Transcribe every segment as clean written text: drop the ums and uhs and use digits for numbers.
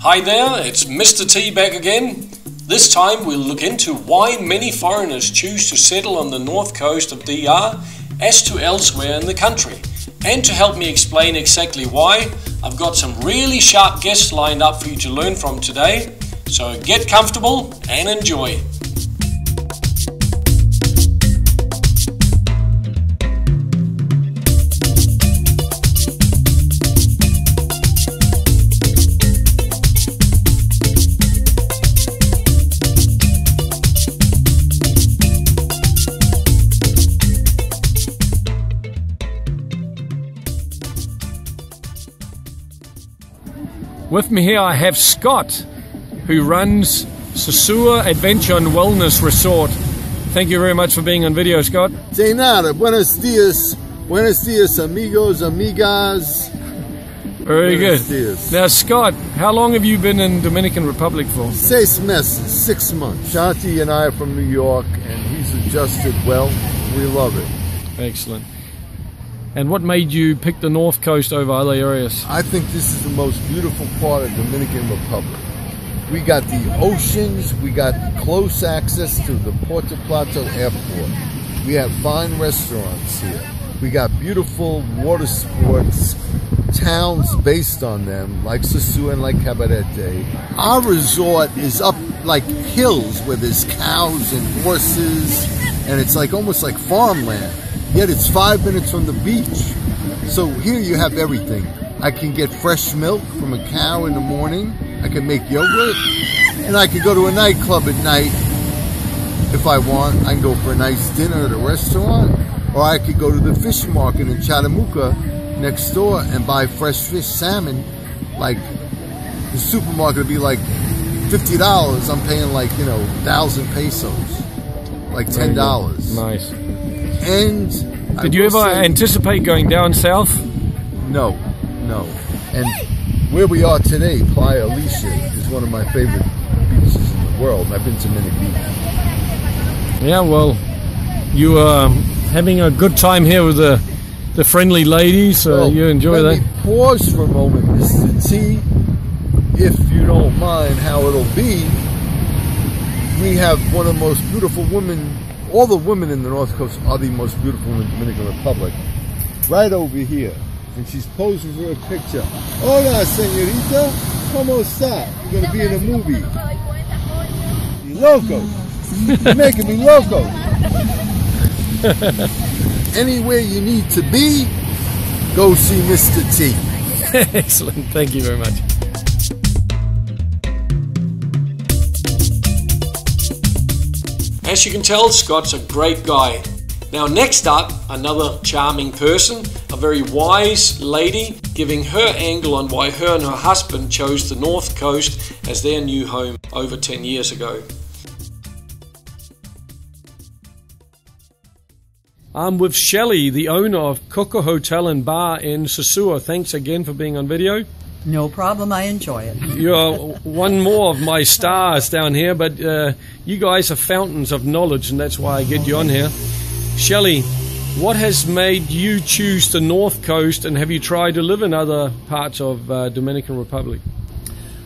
Hi there, it's Mr. T back again. This time we'll look into why many foreigners choose to settle on the north coast of DR as to elsewhere in the country. And to help me explain exactly why, I've got some really sharp guests lined up for you to learn from today. So get comfortable and enjoy. With me here I have Scott, who runs Sosua Adventure and Wellness Resort. Thank you very much for being on video, Scott. De nada. Buenos dias. Buenos dias, amigos, amigas. Very good. Dias. Now, Scott, how long have you been in Dominican Republic for? 6 meses, 6 months. Shanti and I are from New York, and he's adjusted well. We love it. Excellent. And what made you pick the North Coast over other areas? I think this is the most beautiful part of Dominican Republic. We got the oceans, we got close access to the Puerto Plata airport. We have fine restaurants here. We got beautiful water sports, towns based on them, like Sosua and like Cabarete. Our resort is up like hills where there's cows and horses, and it's like almost like farmland. Yet it's 5 minutes from the beach. So here you have everything. I can get fresh milk from a cow in the morning. I can make yogurt. And I can go to a nightclub at night if I want. I can go for a nice dinner at a restaurant. Or I could go to the fish market in Chatamuca next door and buy fresh fish, salmon. Like the supermarket would be like $50. I'm paying like, 1,000 pesos. Like $10. Nice. And did you ever anticipate going down south? No. And where we are today, Playa Alicia, is one of my favorite beaches in the world. I've been to many beaches. Yeah, well, you are having a good time here with the friendly ladies, so you enjoy that. Let me pause for a moment, Mr. T, if you don't mind how it'll be. We have one of the most beautiful women. All the women in the North Coast are the most beautiful in the Dominican Republic. Right over here. And she's posing for a picture. Hola, señorita. ¿Cómo está? You're going to be in a movie. You loco. You're making me loco. Anywhere you need to be, go see Mr. T. Excellent. Thank you very much. As you can tell, Scott's a great guy. Now next up, another charming person, a very wise lady, giving her angle on why her and her husband chose the North Coast as their new home over 10 years ago. I'm with Shelley, the owner of Coco Hotel and Bar in Sosua. Thanks again for being on video. No problem, I enjoy it. You're one more of my stars down here, but you guys are fountains of knowledge, and that's why I get you on here. Shelley, what has made you choose the North Coast, and have you tried to live in other parts of Dominican Republic?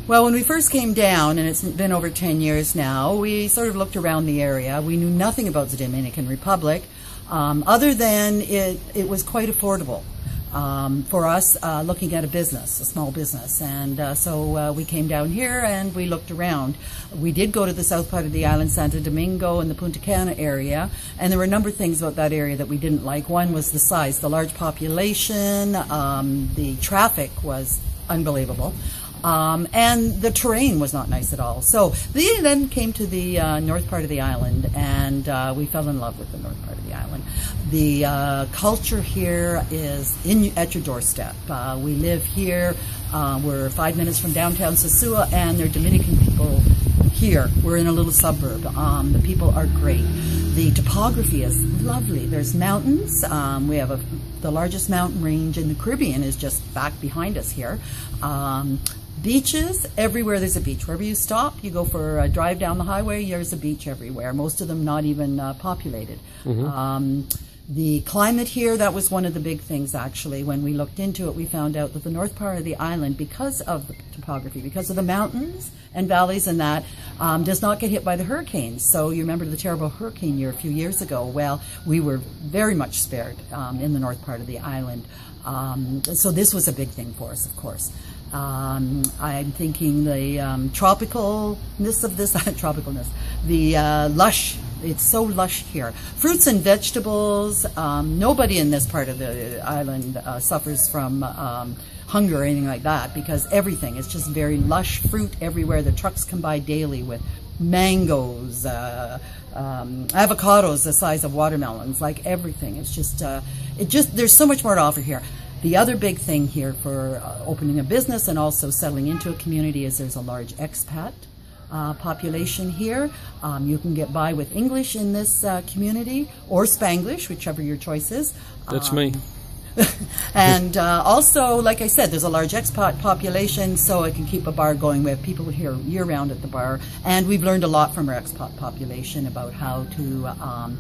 Well, when we first came down, and it's been over 10 years now, we sort of looked around the area. We knew nothing about the Dominican Republic, other than it was quite affordable. For us, looking at a small business. And so we came down here and we looked around. We did go to the south part of the island, Santo Domingo and the Punta Cana area, and there were a number of things about that area that we didn't like. One was the size, the large population, the traffic was unbelievable. And the terrain was not nice at all. So we then came to the north part of the island, and we fell in love with the north part of the island. The culture here is at your doorstep. We live here. We're 5 minutes from downtown Sosua, and there are Dominican people here. We're in a little suburb. The people are great. The topography is lovely. There's mountains. We have the largest mountain range in the Caribbean is just back behind us here. Beaches, everywhere there's a beach. Wherever you stop, you go for a drive down the highway, there's a beach everywhere. Most of them not even populated. The climate here, that was one of the big things actually. When we looked into it, we found out that the north part of the island, because of the topography, because of the mountains and valleys and that, does not get hit by the hurricanes. So you remember the terrible hurricane year a few years ago. Well, we were very much spared in the north part of the island. So this was a big thing for us, of course. I'm thinking the tropicalness of this, the lush. It's so lush here. Fruits and vegetables. Nobody in this part of the island suffers from hunger or anything like that, because everything is just very lush fruit everywhere. The trucks come by daily with mangoes, avocados the size of watermelons, like everything. It's just, there's so much more to offer here. The other big thing here for opening a business and also settling into a community is there's a large expat population here. You can get by with English in this community, or Spanglish, whichever your choice is. That's me. And also, like I said, there's a large expat population, so it can keep a bar going. We have people here year-round at the bar, and we've learned a lot from our expat population about how to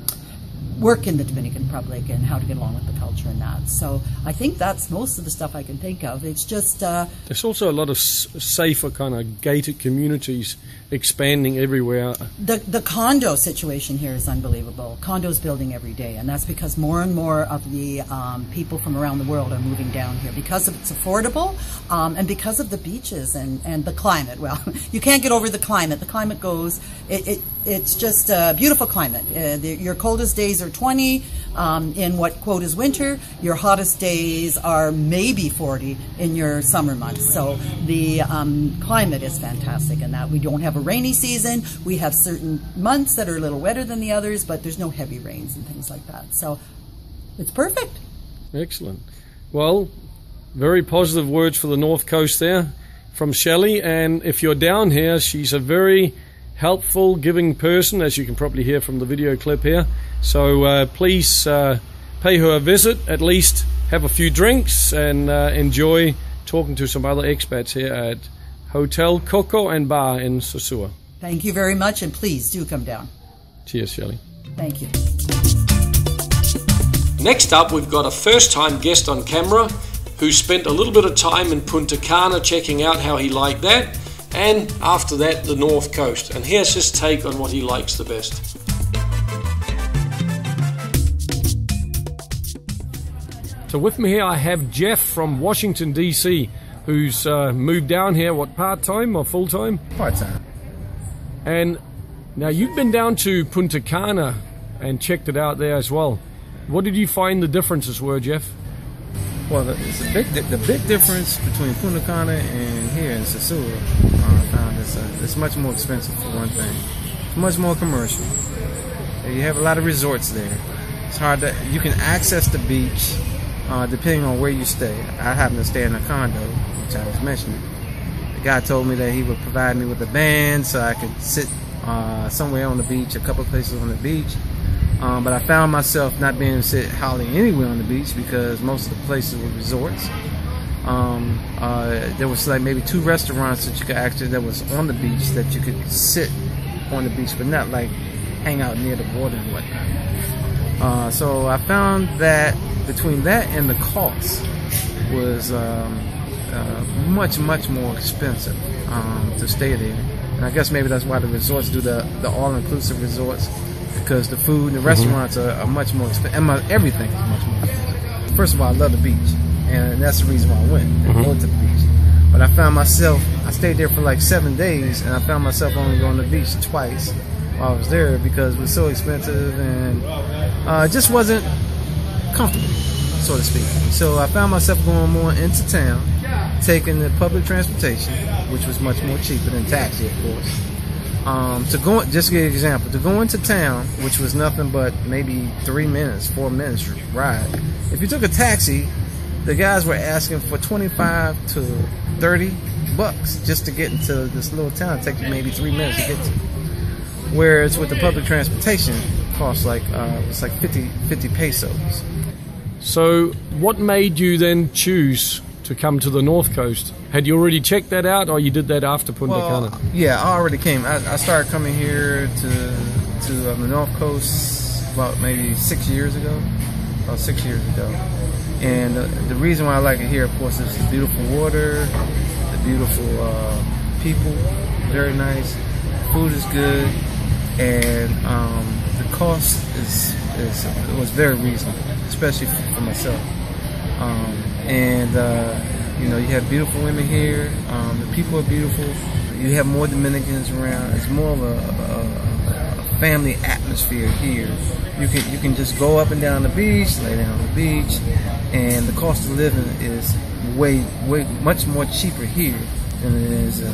work in the Dominican Republic and how to get along with the culture and that. So I think that's most of the stuff I can think of. It's just... there's also a lot of safer kind of gated communities expanding everywhere. The condo situation here is unbelievable. Condos building every day, and that's because more and more of the people from around the world are moving down here because it's affordable, and because of the beaches and the climate. Well, you can't get over the climate. The climate goes... It's just a beautiful climate. Your coldest days are 20 in what, quote, is winter. Your hottest days are maybe 40 in your summer months. So the climate is fantastic in that we don't have a rainy season. We have certain months that are a little wetter than the others, but there's no heavy rains and things like that. So it's perfect. Excellent. Well, very positive words for the North Coast there from Shelley. And if you're down here, she's a very helpful, giving person, as you can probably hear from the video clip here. So please pay her a visit, at least have a few drinks, and enjoy talking to some other expats here at Hotel Coco and Bar in Sosua. Thank you very much, and please do come down. Cheers, Shelley. Thank you. Next up, we've got a first-time guest on camera who spent a little bit of time in Punta Cana checking out how he liked that, and after that the North Coast, and here's his take on what he likes the best. So with me here I have Jeff from Washington DC, who's moved down here, what, part-time or full-time? Part-time. And now you've been down to Punta Cana and checked it out there as well. What did you find the differences were, Jeff? Well, the big difference between Punta Cana and here in Sosua, I found it's much more expensive for one thing. It's much more commercial. You have a lot of resorts there. It's hard to, you can access the beach depending on where you stay. I happen to stay in a condo, which I was mentioning. The guy told me that he would provide me with a van so I could sit somewhere on the beach, a couple of places on the beach. But I found myself not being able to sit hardly anywhere on the beach because most of the places were resorts. There was like maybe 2 restaurants that you could actually, that was on the beach, that you could sit on the beach, but not like hang out near the water and whatnot. So I found that between that and the cost was much more expensive to stay there. And I guess maybe that's why the resorts do the all-inclusive resorts, because the food and the restaurants are much more expensive, and everything is much more expensive. First of all, I love the beach, and that's the reason why I went, to go to the beach. But I found myself, I stayed there for like 7 days, and I found myself only going to the beach twice while I was there because it was so expensive and it just wasn't comfortable, so to speak. So I found myself going more into town, taking the public transportation, which was much more cheaper than taxi, of course. To go, just to give you an example, to go into town, which was nothing but maybe 3 minutes, 4 minutes ride. If you took a taxi, the guys were asking for $25 to $30 just to get into this little town. It takes you maybe 3 minutes to get to. Whereas with the public transportation, it costs like it's like 50 pesos. So what made you then choose to come to the North Coast? Had you already checked that out, or you did that after Punta Cana? Yeah, I already came. I started coming here to the North Coast about maybe 6 years ago. about 6 years ago. And the reason why I like it here, of course, is the beautiful water, the beautiful people, very nice, food is good, and the cost was very reasonable, especially for myself. You know, you have beautiful women here. The people are beautiful. You have more Dominicans around. It's more of a family atmosphere here. You can just go up and down the beach, lay down on the beach, and the cost of living is way much more cheaper here than it is in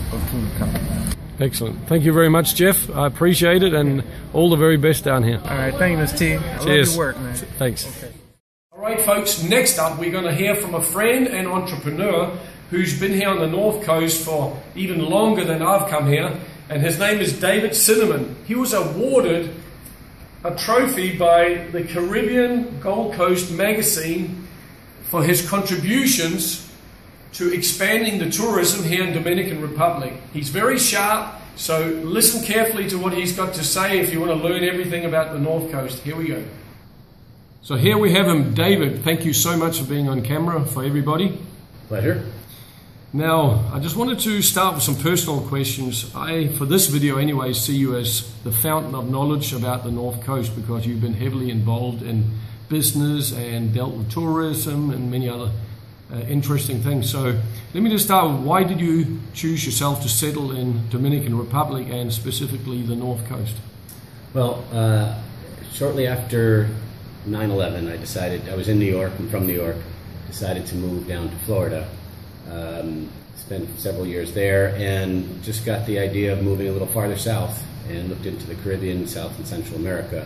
Punta Cana. Excellent. Thank you very much, Jeff. I appreciate it, and all the very best down here. All right, thank you, Ms. T. I love your work, man. Thanks. Okay. All right, folks, next up we're going to hear from a friend and entrepreneur who's been here on the North Coast for even longer than I've come here, and his name is David Cinnamon. He was awarded a trophy by the Caribbean Gold Coast magazine for his contributions to expanding the tourism here in Dominican Republic. He's very sharp, so listen carefully to what he's got to say if you want to learn everything about the North Coast. Here we go. So here we have him. David, thank you so much for being on camera for everybody. Pleasure. Now, I just wanted to start with some personal questions. I, for this video anyway, see you as the fountain of knowledge about the North Coast because you've been heavily involved in business and dealt with tourism and many other interesting things. So let me just start with, why did you choose yourself to settle in Dominican Republic and specifically the North Coast? Well, shortly after 9/11, I decided, I was in New York, I'm from New York, decided to move down to Florida. Spent several years there and just got the idea of moving a little farther south and looked into the Caribbean, South and Central America.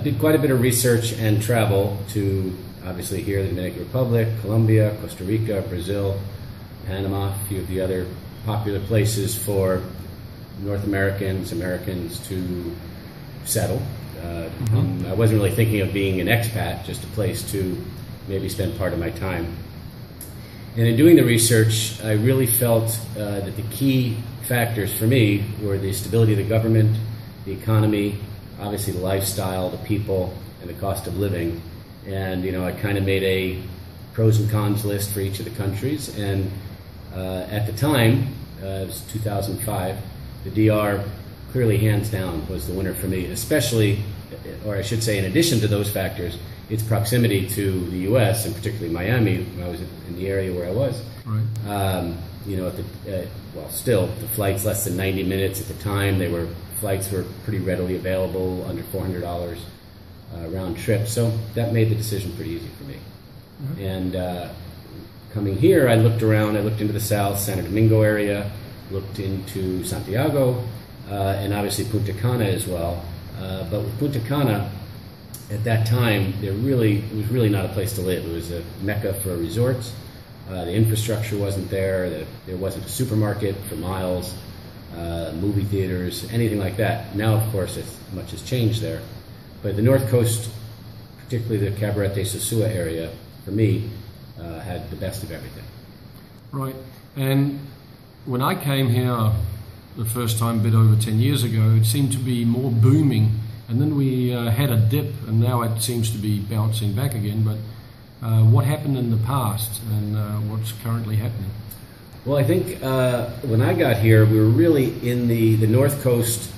Did quite a bit of research and travel to, obviously here, the Dominican Republic, Colombia, Costa Rica, Brazil, Panama, a few of the other popular places for North Americans to settle. I wasn't really thinking of being an expat, just a place to maybe spend part of my time. And in doing the research, I really felt that the key factors for me were the stability of the government, the economy, obviously the lifestyle, the people, and the cost of living. And, you know, I kind of made a pros and cons list for each of the countries. And at the time, it was 2005, the DR clearly hands down was the winner for me, especially, or I should say in addition to those factors, its proximity to the U.S. and particularly Miami, when I was in the area where I was. Right. You know, well, still, the flight's less than 90 minutes at the time. Flights were pretty readily available, under $400 round trip. So that made the decision pretty easy for me. Mm-hmm. And coming here, I looked around. I looked into the South, Santo Domingo area, looked into Santiago, and obviously Punta Cana as well. But with Punta Cana, at that time, it was really not a place to live. It was a mecca for resorts. The infrastructure wasn't there. There wasn't a supermarket for miles, movie theaters, anything like that. Now, of course, much has changed there. But the North Coast, particularly the Cabarete Sosua area, for me, had the best of everything. Right. And when I came here the first time, a bit over 10 years ago, it seemed to be more booming. And then we had a dip, and now it seems to be bouncing back again. But what happened in the past and what's currently happening? Well, I think when I got here, we were really in the North Coast,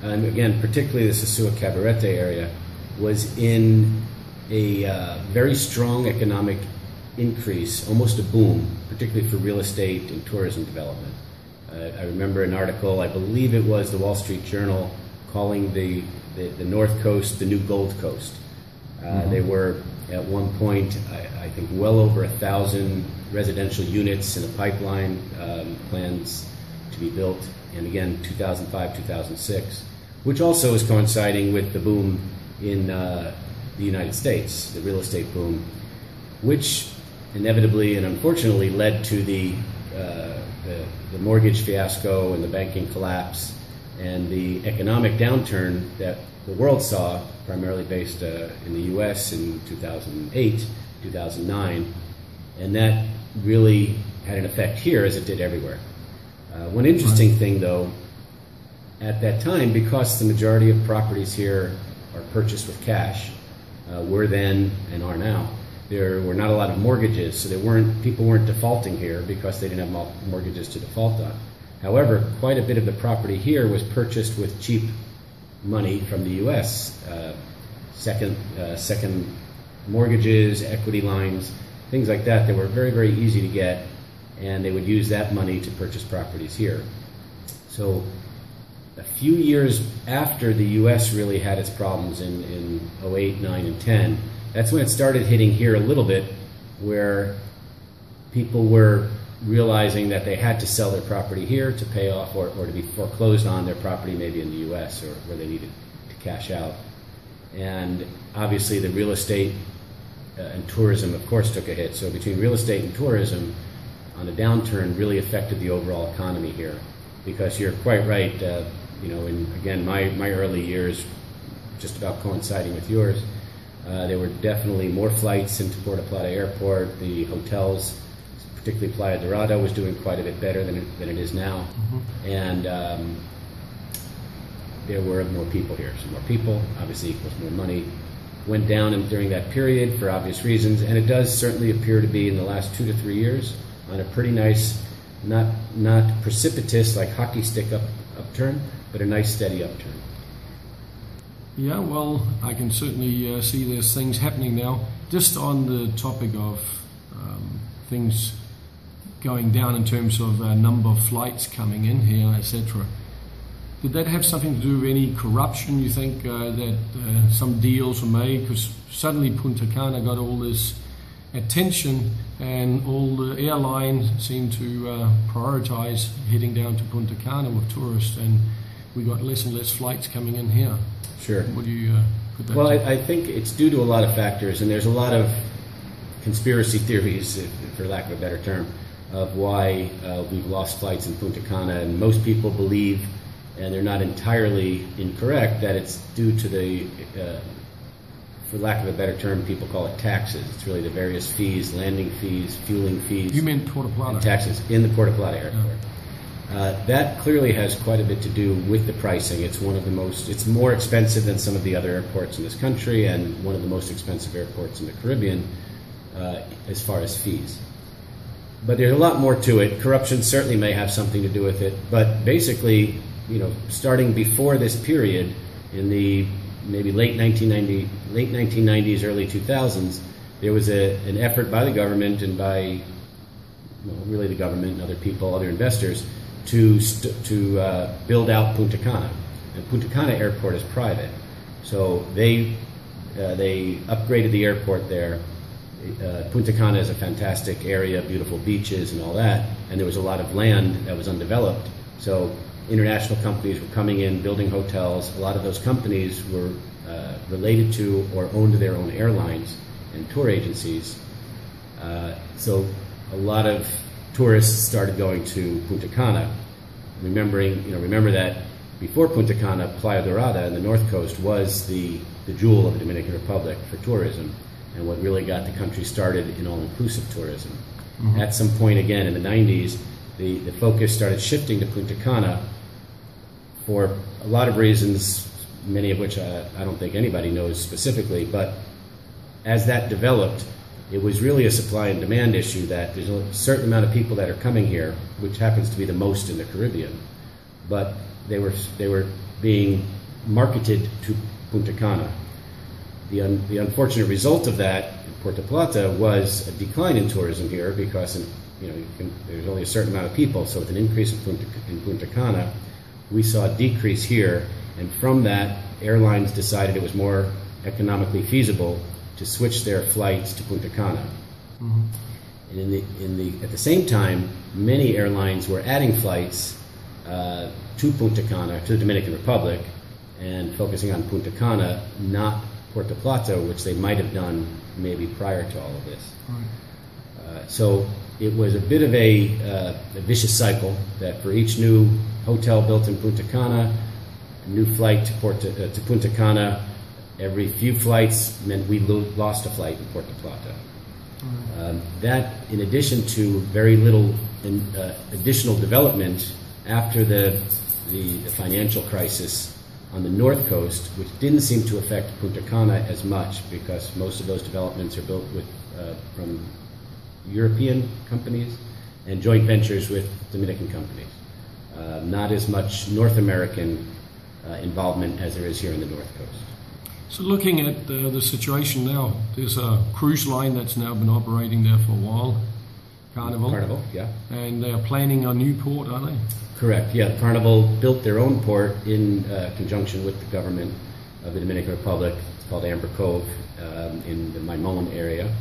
and again, particularly the Sosua Cabarete area, was in a very strong economic increase, almost a boom, particularly for real estate and tourism development. I remember an article, I believe it was the Wall Street Journal, calling the North Coast the new Gold Coast. They were at one point, I think, well over 1,000 residential units in a pipeline, plans to be built, and again 2005, 2006, which also is coinciding with the boom in the United States, the real estate boom, which inevitably and unfortunately led to the mortgage fiasco and the banking collapse and the economic downturn that the world saw, primarily based in the U.S. in 2008, 2009, and that really had an effect here as it did everywhere. One interesting thing, though, at that time, because the majority of properties here are purchased with cash, were then and are now. There were not a lot of mortgages, so people weren't defaulting here because they didn't have mortgages to default on. However, quite a bit of the property here was purchased with cheap money from the U.S. Second mortgages, equity lines, things like that. They were very, very easy to get, and they would use that money to purchase properties here. So a few years after the U.S. really had its problems in 08, 9, and 10, that's when it started hitting here a little bit, where people were realizing that they had to sell their property here to pay off or to be foreclosed on their property maybe in the U.S. or where they needed to cash out. And obviously the real estate and tourism, of course, took a hit. So between real estate and tourism, on a downturn, really affected the overall economy here. Because you're quite right, again, my early years, just about coinciding with yours, there were definitely more flights into Puerto Plata Airport. The hotels, particularly Playa Dorada, was doing quite a bit better than it is now. Mm-hmm. And there were more people here. So more people, obviously equals more money. Went down during that period for obvious reasons, and it does certainly appear to be in the last 2 to 3 years on a pretty nice, not precipitous like hockey stick upturn, but a nice steady upturn. Yeah, well, I can certainly see there's things happening now. Just on the topic of things going down in terms of number of flights coming in here, etc. Did that have something to do with any corruption, you think, that some deals were made? Because suddenly Punta Cana got all this attention and all the airlines seem to prioritize heading down to Punta Cana with tourists, and we got less and less flights coming in here. Sure. What do you put that Well, to? I think it's due to a lot of factors, and there's a lot of conspiracy theories, for lack of a better term, of why we've lost flights in Punta Cana, and most people believe, and they're not entirely incorrect, that it's due to the, for lack of a better term, people call it taxes. It's really the various fees, landing fees, fueling fees. You meant Puerto Plata. Taxes in the Puerto Plata airport. Yeah. That clearly has quite a bit to do with the pricing. It's it's more expensive than some of the other airports in this country, and one of the most expensive airports in the Caribbean as far as fees. But there's a lot more to it. Corruption certainly may have something to do with it, but basically, starting before this period, in the maybe late 1990s, early 2000s, there was an effort by the government and by really the government and other people, other investors, to build out Punta Cana. And Punta Cana Airport is private, so they upgraded the airport there. Punta Cana is a fantastic area, beautiful beaches and all that, and there was a lot of land that was undeveloped. So international companies were coming in, building hotels. A lot of those companies were related to or owned their own airlines and tour agencies. So a lot of tourists started going to Punta Cana. Remember that before Punta Cana, Playa Dorada and the North Coast was the jewel of the Dominican Republic for tourism, and what really got the country started in all-inclusive tourism. Mm-hmm. At some point again in the 90s, the focus started shifting to Punta Cana for a lot of reasons, many of which I don't think anybody knows specifically, but as that developed, it was really a supply and demand issue, that there's a certain amount of people that are coming here, which happens to be the most in the Caribbean, but they were being marketed to Punta Cana. The unfortunate result of that in Puerto Plata was a decline in tourism here, because there's only a certain amount of people, so with an increase in Punta Cana, we saw a decrease here, and from that, airlines decided it was more economically feasible to switch their flights to Punta Cana. Mm-hmm. And at the same time, many airlines were adding flights to Punta Cana, to the Dominican Republic, and focusing on Punta Cana, not Puerto Plata, which they might have done maybe prior to all of this. Right. So it was a bit of a vicious cycle, that for each new hotel built in Punta Cana, a new flight to Punta Cana, every few flights meant we lost a flight in Puerto Plata. That, in addition to very little additional development after the financial crisis on the north coast, which didn't seem to affect Punta Cana as much because most of those developments are built with from European companies and joint ventures with Dominican companies. Not as much North American involvement as there is here in the north coast. So looking at the situation now, there's a cruise line that's now been operating there for a while, Carnival. Carnival, yeah. And they are planning a new port, are they? Correct, yeah. Carnival built their own port in conjunction with the government of the Dominican Republic. It's called Amber Cove in the Maimon area.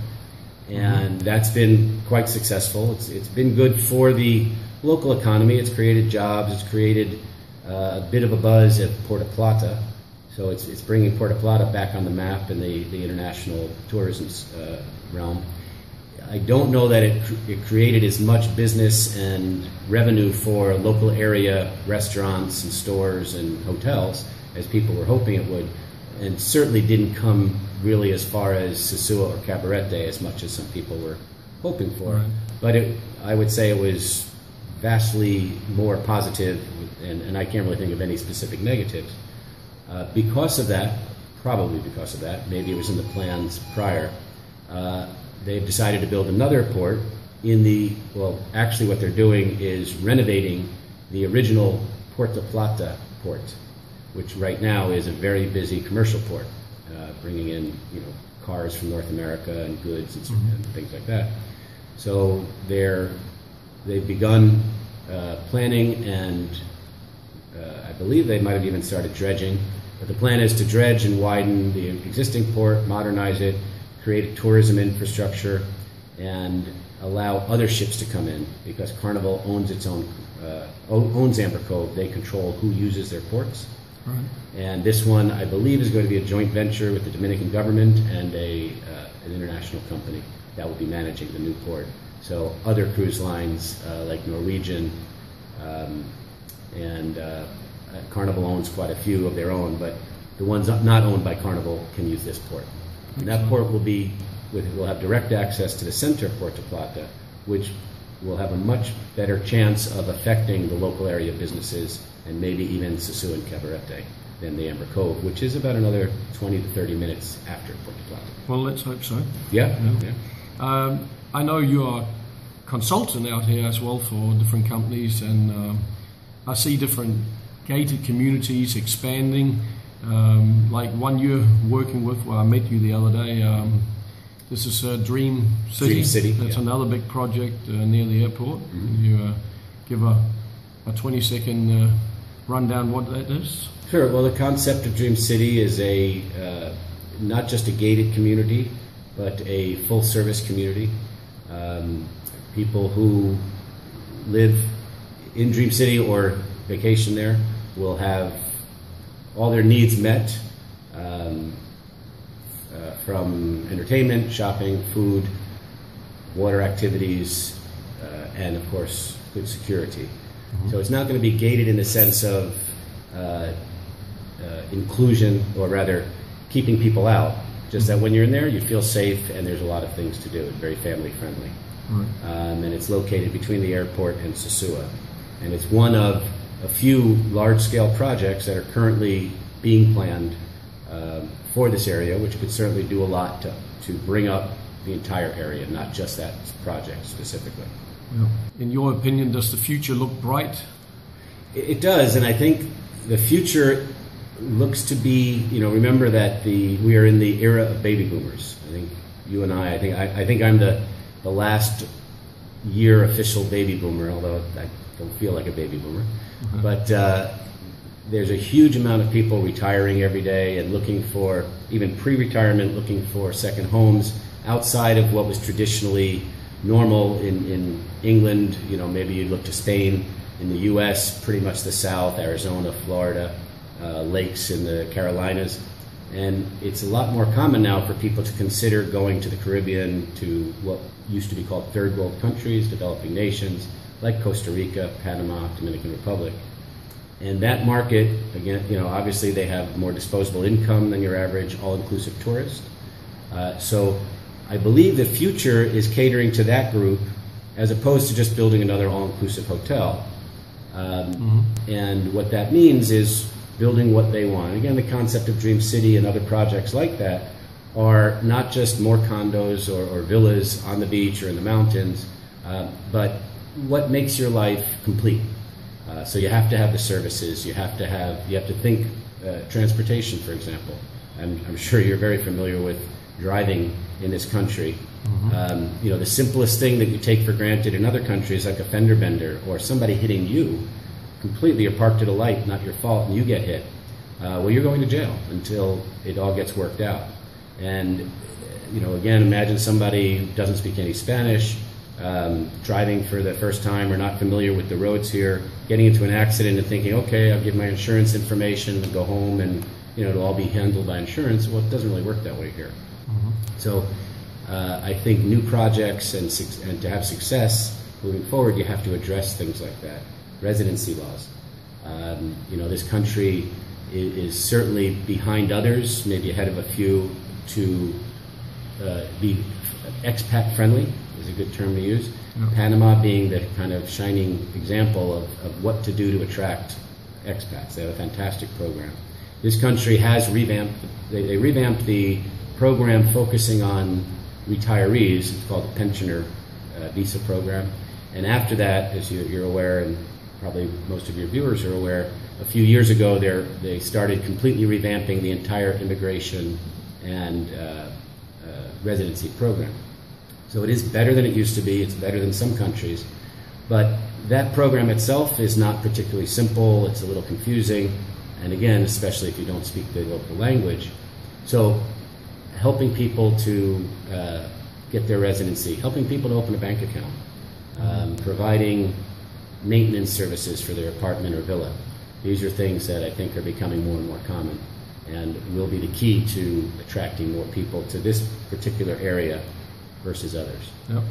And that's been quite successful. It's been good for the local economy. It's created jobs. It's created a bit of a buzz at Puerto Plata. So it's bringing Puerto Plata back on the map in the international tourism realm. I don't know that it created as much business and revenue for local area restaurants and stores and hotels as people were hoping it would, and certainly didn't come really as far as Sosua or Cabarete as much as some people were hoping for. Right. But I would say it was vastly more positive, and I can't really think of any specific negatives. Because of that, probably because of that, maybe it was in the plans prior, they've decided to build another port actually what they're doing is renovating the original Puerto Plata port, which right now is a very busy commercial port, bringing in cars from North America and goods and things like that. So they've begun planning, and I believe they might have even started dredging. But the plan is to dredge and widen the existing port, modernize it, create a tourism infrastructure, and allow other ships to come in, because Carnival owns its own owns Amber Cove. They control who uses their ports. Right. And this one, I believe, is going to be a joint venture with the Dominican government and an international company that will be managing the new port. So other cruise lines like Norwegian and Carnival owns quite a few of their own, but the ones not owned by Carnival can use this port. And that port will have direct access to the center of Puerto Plata, which will have a much better chance of affecting the local area businesses and maybe even Sosua and Cabarete than the Amber Cove, which is about another 20 to 30 minutes after Puerto Plata. Well, let's hope so. Yeah. I know you are a consultant out here as well for different companies, and I see different gated communities expanding. Like one you're working with, I met you the other day. This is Dream City. Dream City. That's another big project near the airport. Can you give a 20-second rundown what that is? Sure. Well, the concept of Dream City is not just a gated community, but a full-service community. People who live in Dream City or vacation there will have all their needs met, from entertainment, shopping, food, water activities, and of course, good security. So it's not going to be gated in the sense of inclusion, or rather keeping people out. Just that when you're in there, you feel safe, and there's a lot of things to do. It's very family friendly. Right. And it's located between the airport and Sosua. And it's one of a few large-scale projects that are currently being planned for this area, which could certainly do a lot to bring up the entire area, not just that project specifically. Yeah. In your opinion, does the future look bright? It does, and I think the future looks to be, remember that we are in the era of baby boomers. I think you and I think I'm the last year official baby boomer, although I don't feel like a baby boomer. But there's a huge amount of people retiring every day and looking for, even pre-retirement, looking for second homes outside of what was traditionally normal in England. Maybe you look to Spain. In the U.S., pretty much the South, Arizona, Florida, lakes in the Carolinas. And it's a lot more common now for people to consider going to the Caribbean, to what used to be called third world countries, developing nations, like Costa Rica, Panama, Dominican Republic. And that market, again, obviously they have more disposable income than your average all-inclusive tourist. So I believe the future is catering to that group as opposed to just building another all-inclusive hotel. And what that means is building what they want. Again, the concept of Dream City and other projects like that are not just more condos or villas on the beach or in the mountains, but what makes your life complete. So you have to have the services. You have to think transportation, for example. I'm sure you're very familiar with driving in this country. The simplest thing that you take for granted in other countries, like a fender bender or somebody hitting you completely, you're parked at a light, not your fault, and you get hit. Well, you're going to jail until it all gets worked out. And, again, imagine somebody who doesn't speak any Spanish, driving for the first time or not familiar with the roads here, getting into an accident and thinking, okay, I'll give my insurance information and go home and, it'll all be handled by insurance. Well, it doesn't really work that way here. So I think new projects and to have success moving forward, you have to address things like that. Residency laws. This country is certainly behind others, maybe ahead of a few, to be expat friendly is a good term to use. Yeah. Panama being the kind of shining example of what to do to attract expats. They have a fantastic program. This country has revamped, they revamped the program focusing on retirees. It's called the Pensioner Visa Program. And after that, as you're aware, and probably most of your viewers are aware, a few years ago they started completely revamping the entire immigration and residency program. So it is better than it used to be. It's better than some countries. But that program itself is not particularly simple. It's a little confusing. And again, especially if you don't speak the local language. So helping people to get their residency, helping people to open a bank account, providing maintenance services for their apartment or villa. These are things that I think are becoming more and more common and will be the key to attracting more people to this particular area versus others. Yep.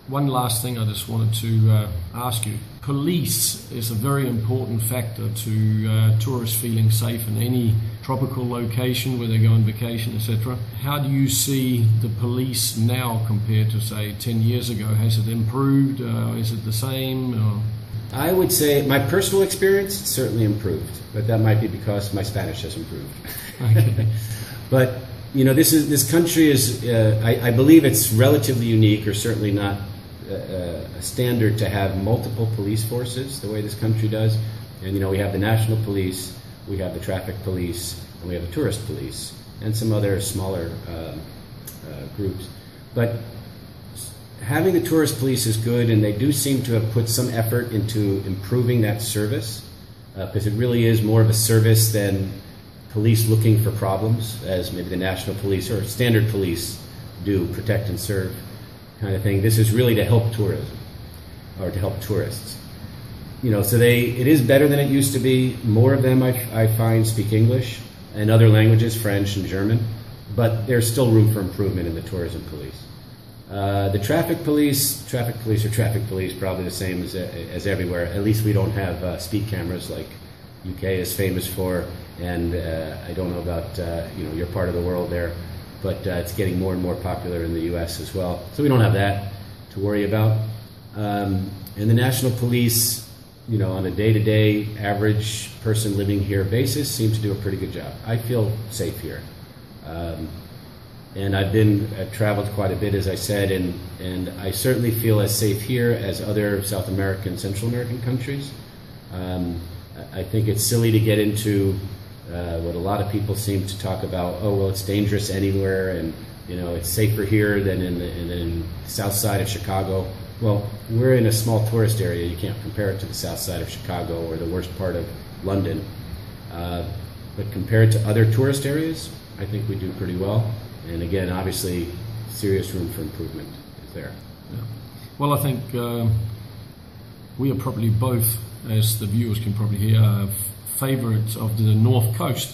One last thing I just wanted to ask you. Police is a very important factor to tourists feeling safe in any tropical location where they go on vacation, etc. How do you see the police now compared to, say, 10 years ago? Has it improved? Is it the same? Or? I would say my personal experience certainly improved, but that might be because my Spanish has improved. Okay. But this country is, I believe it's relatively unique, or certainly not a standard to have multiple police forces the way this country does. And we have the national police, we have the traffic police, and we have the tourist police, and some other smaller groups. But having the tourist police is good, and they do seem to have put some effort into improving that service, because it really is more of a service than police looking for problems, as maybe the national police or standard police do, protect and serve kind of thing. This is really to help tourism, or to help tourists. So it is better than it used to be. More of them, I find, speak English and other languages, French and German, but there's still room for improvement in the tourism police. The traffic police are traffic police, probably the same as everywhere. At least we don't have speed cameras like UK is famous for, and I don't know about your part of the world there, but it's getting more and more popular in the US as well. So we don't have that to worry about. And the national police, on a day-to-day average person living here basis, seems to do a pretty good job. I feel safe here. And I've traveled quite a bit, as I said, and I certainly feel as safe here as other South American, Central American countries. I think it's silly to get into what a lot of people seem to talk about. Oh, well, it's dangerous anywhere, and it's safer here than in the south side of Chicago. Well, we're in a small tourist area. You can't compare it to the south side of Chicago or the worst part of London. But compared to other tourist areas, I think we do pretty well. And again, obviously, serious room for improvement is there. Yeah. Well, I think we are probably both, as the viewers can probably hear, favourites of the North Coast.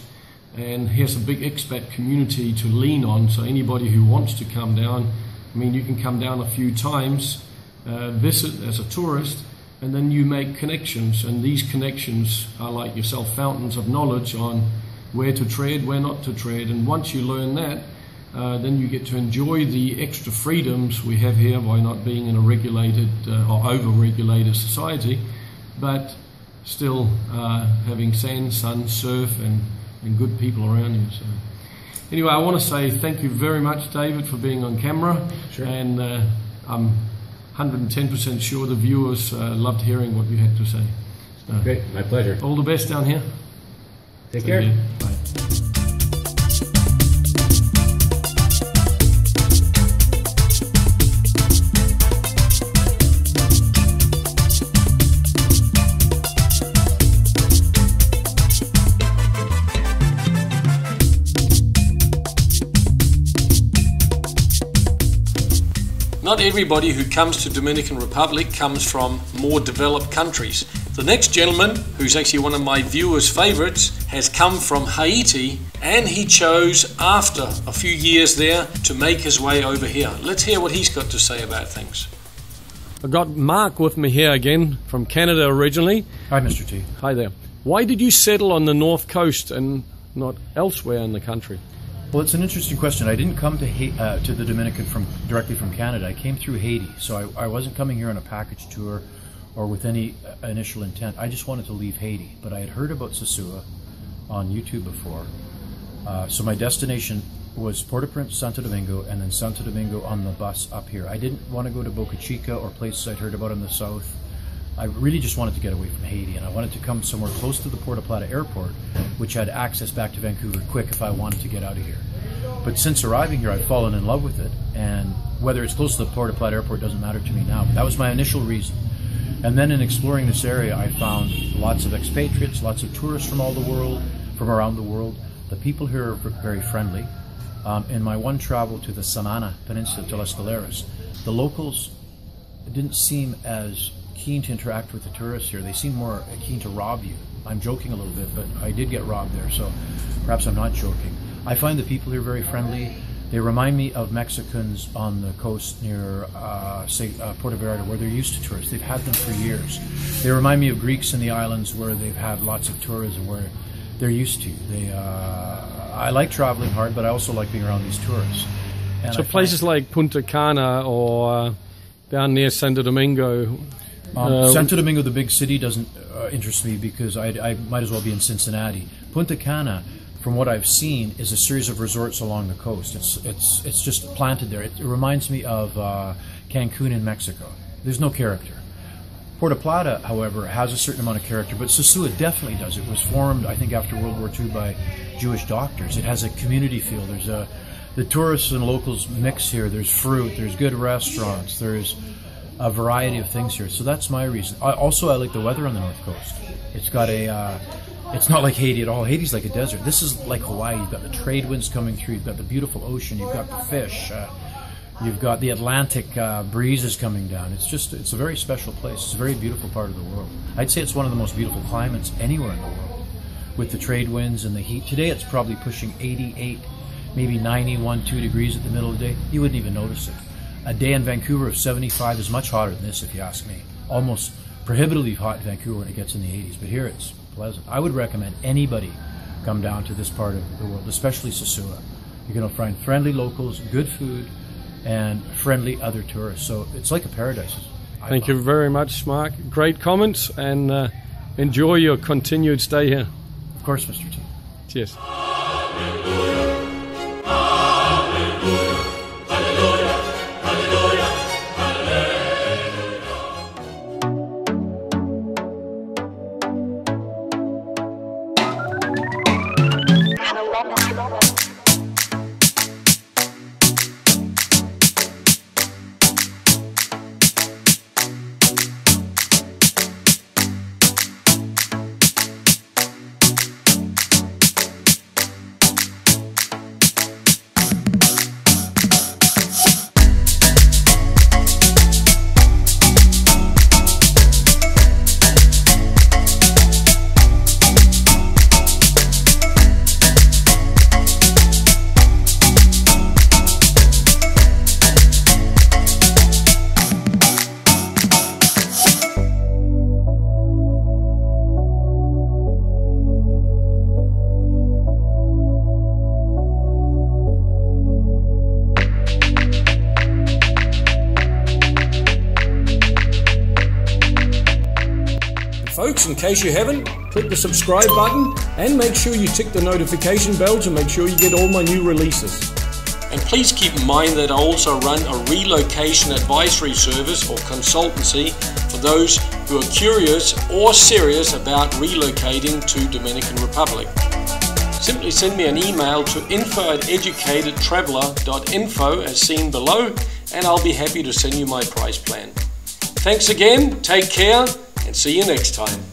And here's a big expat community to lean on. So anybody who wants to come down, you can come down a few times, visit as a tourist, and then you make connections. And these connections are, like yourself, fountains of knowledge on where to tread, where not to tread. And once you learn that, then you get to enjoy the extra freedoms we have here by not being in a regulated or over-regulated society. But still having sand, sun, surf, and good people around you. So, anyway, I want to say thank you very much, David, for being on camera. Sure. And I'm 110% sure the viewers loved hearing what you had to say. So, Great, my pleasure. all the best down here. Take care. Yeah, bye. Not everybody who comes to Dominican Republic comes from more developed countries. The next gentleman, who's actually one of my viewers' favorites, has come from Haiti, and he chose, after a few years there, to make his way over here. Let's hear what he's got to say about things. I've got Mark with me here again, from Canada originally. Hi, Mr. T. Hi there. Why did you settle on the north coast and not elsewhere in the country? Well, it's an interesting question. I didn't come to the Dominican directly from Canada. I came through Haiti, so I wasn't coming here on a package tour or with any initial intent. I just wanted to leave Haiti, but I had heard about Sosua on YouTube before. So my destination was Port-au-Prince, Santo Domingo, and then Santo Domingo on the bus up here. I didn't want to go to Boca Chica or places I'd heard about in the south. I really just wanted to get away from Haiti, and I wanted to come somewhere close to the Puerto Plata airport, which had access back to Vancouver quick if I wanted to get out of here. But since arriving here, I've fallen in love with it, and whether it's close to the Puerto Plata airport doesn't matter to me now. But that was my initial reason. And then in exploring this area, I found lots of expatriates, lots of tourists from all the world, from around the world. The people here are very friendly. In my one travel to the Samana Peninsula, to Las Galeras, the locals didn't seem as keen to interact with the tourists here. They seem more keen to rob you. I'm joking a little bit, but I did get robbed there, so perhaps I'm not joking. I find the people here very friendly. They remind me of Mexicans on the coast near, say, Puerto Vallarta, where they're used to tourists. They've had them for years. They remind me of Greeks in the islands where they've had lots of tourism, where they're used to. I like traveling hard, but I also like being around these tourists. And so places like Punta Cana or down near Santo Domingo. Santo Domingo, the big city, doesn't interest me because I might as well be in Cincinnati. Punta Cana, from what I've seen, is a series of resorts along the coast. It's just planted there. It reminds me of Cancun in Mexico. There's no character. Puerto Plata, however, has a certain amount of character, but Sosua definitely does. It was formed, I think, after World War II by Jewish doctors. It has a community feel. The tourists and locals mix here. There's fruit. There's good restaurants. There's a variety of things here. So that's my reason. I like the weather on the North Coast. It's got it's not like Haiti at all. Haiti's like a desert. This is like Hawaii. You've got the trade winds coming through. You've got the beautiful ocean. You've got the fish. You've got the Atlantic breezes coming down. It's a very special place. It's a very beautiful part of the world. I'd say it's one of the most beautiful climates anywhere in the world, with the trade winds and the heat. Today it's probably pushing 88, maybe 91, 2 degrees at the middle of the day. You wouldn't even notice it. A day in Vancouver of 75 is much hotter than this, if you ask me. Almost prohibitively hot in Vancouver when it gets in the 80s, but here it's pleasant. I would recommend anybody come down to this part of the world, especially Sosua. You're going to find friendly locals, good food, and friendly other tourists. So it's like a paradise. Thank you very much, Mark. Great comments, and enjoy your continued stay here. Of course, Mr. T. Cheers. folks, in case you haven't, click the subscribe button and make sure you tick the notification bell to make sure you get all my new releases. And please keep in mind that I also run a relocation advisory service or consultancy for those who are curious or serious about relocating to Dominican Republic. Simply send me an email to info@educatedtraveler.info as seen below, and I'll be happy to send you my price plan. Thanks again, take care, and see you next time.